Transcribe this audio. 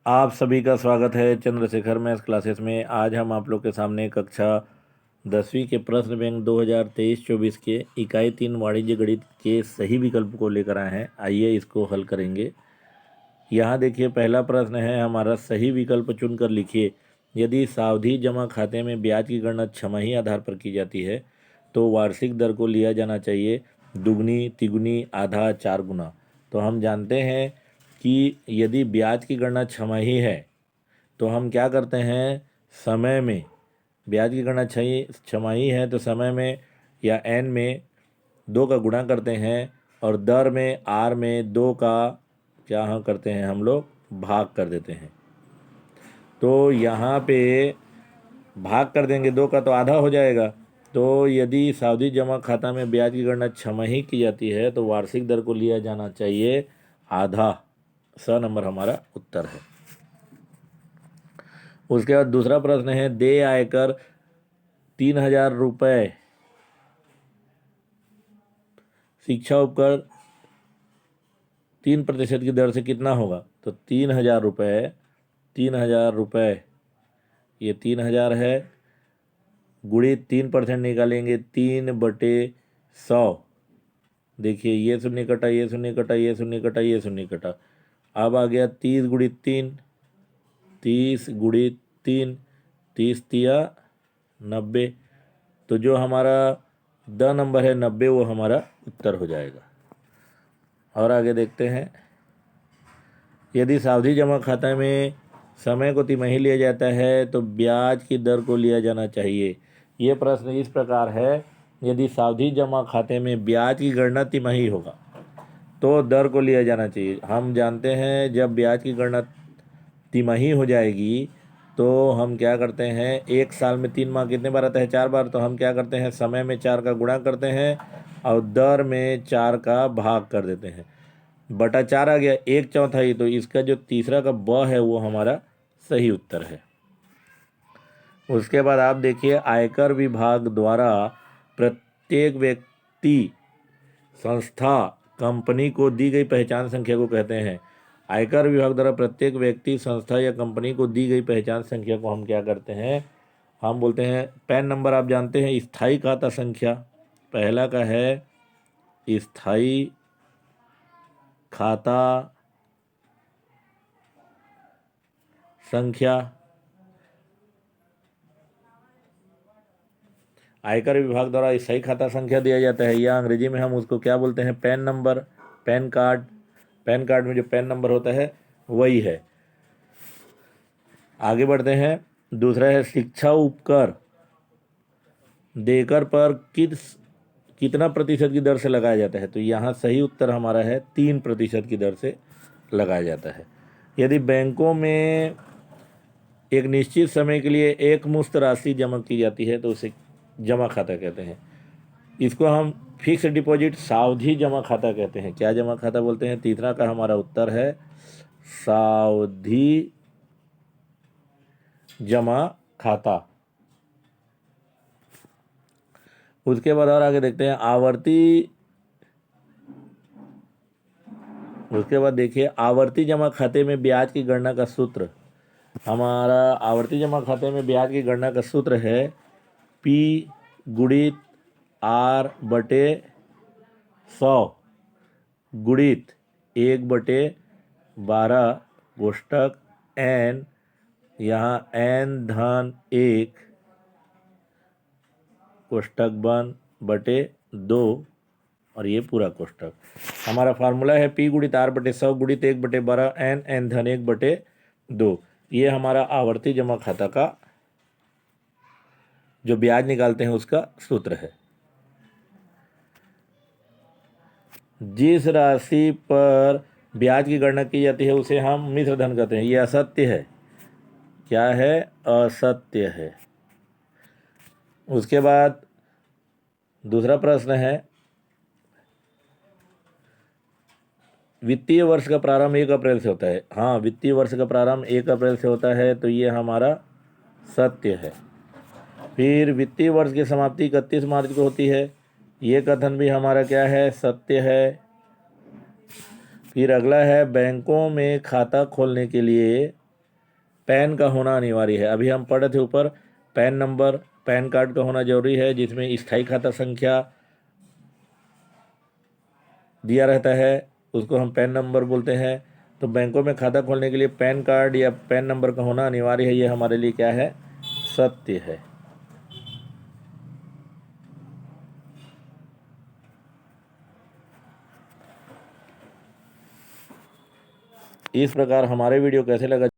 आप सभी का स्वागत है चंद्रशेखर मैथ्स क्लासेस में। आज हम आप लोग के सामने कक्षा 10वीं के प्रश्न बैंक 2023-24 के इकाई 3 वाणिज्य गणित के सही विकल्प को लेकर आए हैं। आइए इसको हल करेंगे। यहाँ देखिए, पहला प्रश्न है हमारा, सही विकल्प चुनकर लिखिए। यदि सावधि जमा खाते में ब्याज की गणना छमाही आधार पर की जाती है तो वार्षिक दर को लिया जाना चाहिए दुगनी, तिगुनी, आधा, 4 गुना। तो हम जानते हैं कि यदि ब्याज की गणना छमाही है तो हम क्या करते हैं, समय में ब्याज की गणना छमाही है तो समय में या एन में 2 का गुणा करते हैं और दर में आर में 2 का क्या हम करते हैं, हम लोग भाग कर देते हैं। तो यहाँ पे भाग कर देंगे 2 का तो आधा हो जाएगा। तो यदि सावधि जमा खाता में ब्याज की गणना छमाही की जाती है तो वार्षिक दर को लिया जाना चाहिए आधा। स नंबर हमारा उत्तर है। उसके बाद दूसरा प्रश्न है, देय आयकर 3,000 रुपये शिक्षा उपकर 3% की दर से कितना होगा। तो 3,000 रुपये ये 3,000 है, गुणित 3% निकालेंगे 3/100। देखिए, ये शून्य कटा, ये शून्य कटा, ये शून्य कटा, ये शून्य कटा। अब आ गया 30 गुणित 3, 30 गुणित 3, 30 तिया 90। तो जो हमारा द नंबर है 90 वो हमारा उत्तर हो जाएगा। और आगे देखते हैं, यदि सावधि जमा खाता में समय को तिमाही लिया जाता है तो ब्याज की दर को लिया जाना चाहिए। ये प्रश्न इस प्रकार है, यदि सावधि जमा खाते में ब्याज की गणना तिमाही होगा तो दर को लिया जाना चाहिए। हम जानते हैं जब ब्याज की गणना तिमाही हो जाएगी तो हम क्या करते हैं, एक साल में 3 माह कितने बार आता है, 4 बार। तो हम क्या करते हैं, समय में 4 का गुणा करते हैं और दर में 4 का भाग कर देते हैं। बटा 4 आ गया, 1/4। तो इसका जो तीसरा का ब है वो हमारा सही उत्तर है। उसके बाद आप देखिए, आयकर विभाग द्वारा प्रत्येक व्यक्ति, संस्था, कंपनी को दी गई पहचान संख्या को कहते हैं। आयकर विभाग द्वारा प्रत्येक व्यक्ति, संस्था या कंपनी को दी गई पहचान संख्या को हम क्या करते हैं, हम बोलते हैं पैन नंबर। आप जानते हैं स्थायी खाता संख्या पहला का है स्थायी खाता संख्या। आयकर विभाग द्वारा स्थायी खाता संख्या दिया जाता है, या अंग्रेजी में हम उसको क्या बोलते हैं, pan number, pan card. Pan card में जो पैन नंबर होता है वही है। आगे बढ़ते हैं, दूसरा है शिक्षा उपकर देकर पर कितना प्रतिशत की दर से लगाया जाता है। तो यहाँ सही उत्तर हमारा है 3% की दर से लगाया जाता है। यदि बैंकों में एक निश्चित समय के लिए एक मुश्त राशि जमा की जाती है तो उसे जमा खाता कहते हैं। इसको हम फिक्स डिपॉजिट सावधि जमा खाता कहते हैं। क्या जमा खाता बोलते हैं। तीसरा का हमारा उत्तर है सावधि जमा खाता। उसके बाद और आगे देखते हैं उसके बाद देखिए, आवर्ती जमा खाते में ब्याज की गणना का सूत्र। हमारा आवर्ती जमा खाते में ब्याज की गणना का सूत्र है P गुणित R/100 गुणित 1/12 कोष्टक N, यहाँ N/1 कोष्टक बन बटे 2 और ये पूरा कोष्टक। हमारा फार्मूला है P गुणित R/100 गुणित 1/12 N/1 ये हमारा आवर्ती जमा खाता का जो ब्याज निकालते हैं उसका सूत्र है। जिस राशि पर ब्याज की गणना की जाती है उसे हम मिश्र धन कहते हैं। ये असत्य है। क्या है, असत्य है। उसके बाद दूसरा प्रश्न है, वित्तीय वर्ष का प्रारंभ 1 अप्रैल से होता है। हाँ, वित्तीय वर्ष का प्रारंभ 1 अप्रैल से होता है, तो ये हमारा सत्य है। फिर वित्तीय वर्ष की समाप्ति 31 मार्च को होती है, ये कथन भी हमारा क्या है, सत्य है। फिर अगला है, बैंकों में खाता खोलने के लिए पैन का होना अनिवार्य है। अभी हम पढ़े थे ऊपर पैन नंबर, पैन कार्ड का होना जरूरी है, जिसमें स्थायी खाता संख्या दिया रहता है, उसको हम पैन नंबर बोलते हैं। तो बैंकों में खाता खोलने के लिए पैन कार्ड या पैन नंबर का होना अनिवार्य है। ये हमारे लिए क्या है? सत्य है। इस प्रकार हमारे वीडियो कैसे लगा